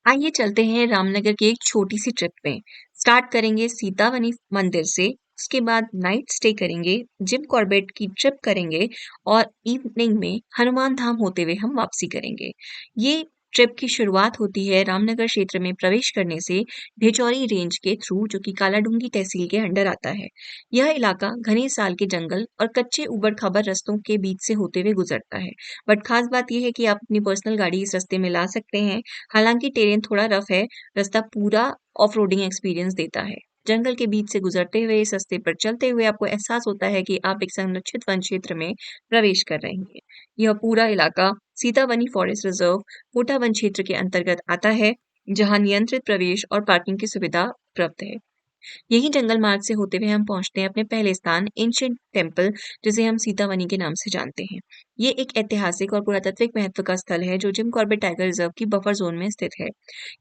आइए चलते हैं रामनगर की एक छोटी सी ट्रिप में। स्टार्ट करेंगे सीतावनी मंदिर से। उसके बाद नाइट स्टे करेंगे, जिम कॉर्बेट की ट्रिप करेंगे और इवनिंग में हनुमान धाम होते हुए हम वापसी करेंगे। ये ट्रिप की शुरुआत होती है रामनगर क्षेत्र में प्रवेश करने से ढेचौरी रेंज के थ्रू, जो कि कालाडूंगी तहसील के अंडर आता है। यह इलाका घने साल के जंगल और कच्चे उबड़ खाबड़ रास्तों के बीच से होते हुए गुजरता है। बट खास बात यह है कि आप अपनी पर्सनल गाड़ी इस रास्ते में ला सकते हैं। हालांकि टेरेन थोड़ा रफ है, रास्ता पूरा ऑफ-रोडिंग एक्सपीरियंस देता है। जंगल के बीच से गुजरते हुए इस रास्ते पर चलते हुए आपको एहसास होता है कि आप एक संरक्षित वन क्षेत्र में प्रवेश कर रहे हैं। यह पूरा इलाका सीतावनी फॉरेस्ट रिजर्व कोटा वन क्षेत्र के अंतर्गत आता है, जहां नियंत्रित प्रवेश और पार्किंग की सुविधा उपलब्ध है। यही जंगल मार्ग से होते हुए हम पहुंचते हैं अपने पहले स्थान एंशिएंट टेम्पल, जिसे हम सीतावनी के नाम से जानते हैं। ये एक ऐतिहासिक और पुरातात्विक महत्व का स्थल है जो जिम कॉर्बेट टाइगर रिजर्व की बफर जोन में स्थित है।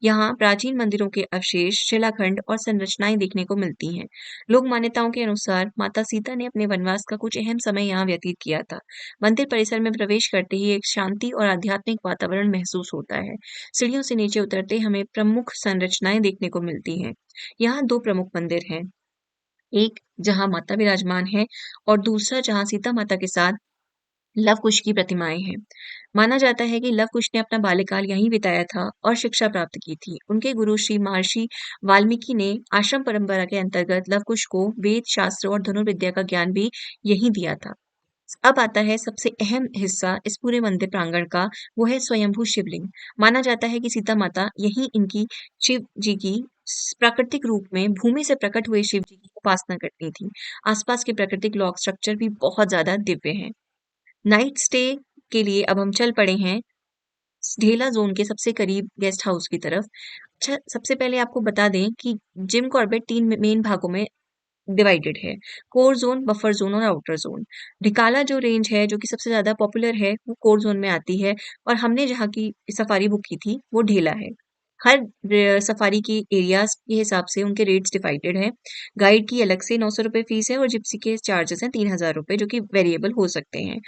यहाँ प्राचीन मंदिरों के अवशेष, शिलाखंड और संरचनाएं देखने को मिलती हैं। लोक मान्यताओं के अनुसार माता सीता ने अपने वनवास का कुछ अहम समय यहाँ व्यतीत किया था। मंदिर परिसर में प्रवेश करते ही एक शांति और आध्यात्मिक वातावरण महसूस होता है। सीढ़ियों से नीचे उतरते हमें प्रमुख संरचनाएं देखने को मिलती हैं। यहाँ दो प्रमुख मंदिर हैं, एक जहाँ माता विराजमान है और दूसरा जहाँ सीता माता के साथ लव कुश की प्रतिमाएं हैं। माना जाता है कि लव कुश ने अपना बाल्यकाल यहीं बिताया था और शिक्षा प्राप्त की थी। उनके गुरु श्री महर्षि वाल्मीकि ने आश्रम परंपरा के अंतर्गत लव कुश को वेद, शास्त्र और धनुर्विद्या का ज्ञान भी यहीं दिया था। अब आता है सबसे अहम हिस्सा इस पूरे मंदिर प्रांगण का, वो है स्वयंभू शिवलिंग। माना जाता है कि सीता माता यहीं इनकी शिव जी की प्राकृतिक रूप में भूमि से प्रकट हुए शिव जी की उपासना करती थी। आसपास के प्राकृतिक लॉक स्ट्रक्चर भी बहुत ज्यादा दिव्य हैं। नाइट स्टे के लिए अब हम चल पड़े हैं ढेला जोन के सबसे करीब गेस्ट हाउस की तरफ। अच्छा, सबसे पहले आपको बता दें कि जिम कॉर्बेट 3 मेन भागों में डिवाइडेड है। कोर ज़ोन, बफर ज़ोन और आउटर ज़ोन। ढिकाला जो रेंज है, जो कि सबसे ज़्यादा पॉपुलर है, वो कोर ज़ोन में आती है और हमने जहाँ की सफारी बुक की थी, वो ढेला है। हर सफारी की एरियाज़ के हिसाब से उनके रेट्स डिवाइडेड हैं। गाइड की अलग से ₹900 फीस है और जिप्सी के चार्जेस हैं ₹3000, जो कि वेरिएबल हो सकते हैं।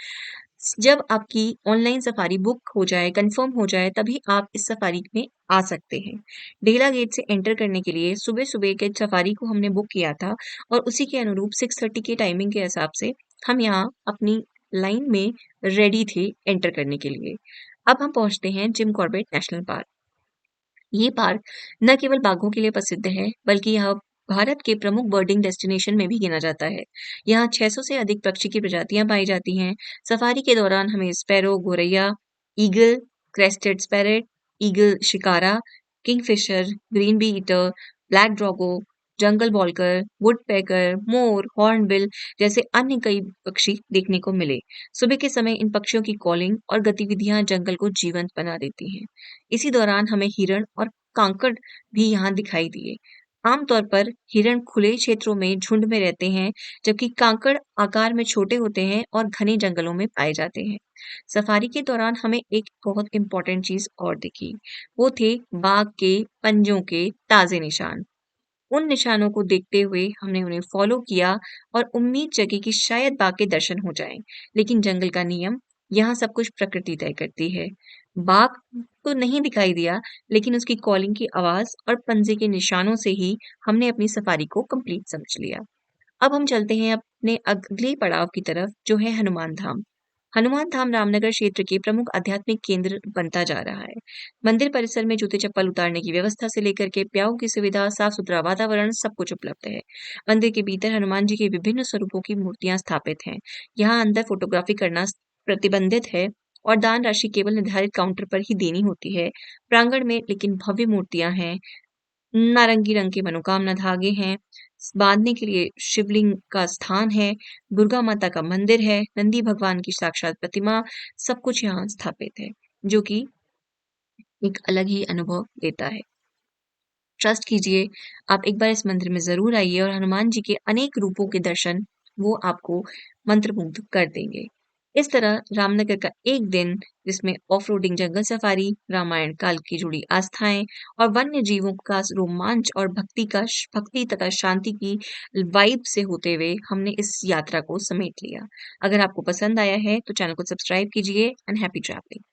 जब आपकी ऑनलाइन सफारी बुक हो जाए, कंफर्म हो जाए, तभी आप इस सफारी में आ सकते हैं। डेला गेट से एंटर करने के लिए सुबह-सुबह के सफारी को हमने बुक किया था और उसी के अनुरूप 6:30 के टाइमिंग के हिसाब से हम यहाँ अपनी लाइन में रेडी थे एंटर करने के लिए। अब हम पहुँचते हैं जिम कॉर्बेट नेशनल पार्क। ये पार्क न केवल बाघों के लिए प्रसिद्ध है, बल्कि यह भारत के प्रमुख बर्डिंग डेस्टिनेशन में भी गिना जाता है। यहाँ 600 से अधिक पक्षी की प्रजातियां पाई जाती हैं। सफारी के दौरान हमें स्पैरो, गोरैया, eagle, crested serpent, eagle shikra, kingfisher, green bee eater, black drongo, jungle babbler, woodpecker, मोर, हॉर्नबिल जैसे अन्य कई पक्षी देखने को मिले। सुबह के समय इन पक्षियों की कॉलिंग और गतिविधियां जंगल को जीवंत बना देती हैं। इसी दौरान हमें हिरण और कांकड़ भी यहाँ दिखाई दिए। आमतौर पर हिरण खुले क्षेत्रों में झुंड में रहते हैं, जबकि कांकड़ आकार में छोटे होते हैं और घने जंगलों में पाए जाते हैं। सफारी के दौरान हमें एक बहुत इंपॉर्टेंट चीज और दिखी, वो थे बाघ के पंजों के ताजे निशान। उन निशानों को देखते हुए हमने उन्हें फॉलो किया और उम्मीद जगी कि शायद बाघ के दर्शन हो जाएं। लेकिन जंगल का नियम, यहाँ सब कुछ प्रकृति तय करती है। बाघ तो नहीं दिखाई दिया, लेकिन उसकी कॉलिंग की आवाज और पंजे के निशानों से ही हमने अपनी सफारी को कंप्लीट समझ लिया। अब हम चलते हैं अपने अगले पड़ाव की तरफ, जो है हनुमान धाम। हनुमान धाम रामनगर क्षेत्र के प्रमुख आध्यात्मिक केंद्र बनता जा रहा है। मंदिर परिसर में जूते चप्पल उतारने की व्यवस्था से लेकर के प्याऊ की सुविधा, साफ सुथरा वातावरण, सब कुछ उपलब्ध है। मंदिर के भीतर हनुमान जी के विभिन्न स्वरूपों की मूर्तियां स्थापित हैं। यहाँ अंदर फोटोग्राफी करना प्रतिबंधित है और दान राशि केवल निर्धारित काउंटर पर ही देनी होती है। प्रांगण में लेकिन भव्य मूर्तियां हैं। नारंगी रंग के मनोकामना धागे हैं, बांधने के लिए शिवलिंग का स्थान है, दुर्गा माता का मंदिर है, नंदी भगवान की साक्षात प्रतिमा, सब कुछ यहाँ स्थापित है, जो कि एक अलग ही अनुभव देता है। ट्रस्ट कीजिए, आप एक बार इस मंदिर में ज़रूर आइए और हनुमान जी के अनेक रूपों के दर्शन वो आपको मंत्रमुग्ध कर देंगे। इस तरह रामनगर का एक दिन, जिसमें ऑफ-रोडिंग जंगल सफारी, रामायण काल की जुड़ी आस्थाएँ और वन्य जीवों का रोमांच और भक्ति तथा शांति की वाइब से होते हुए हमने इस यात्रा को समेट लिया। अगर आपको पसंद आया है, तो चैनल को सब्सक्राइब कीजिए एंड हैप्पी ट्रैवलिंग।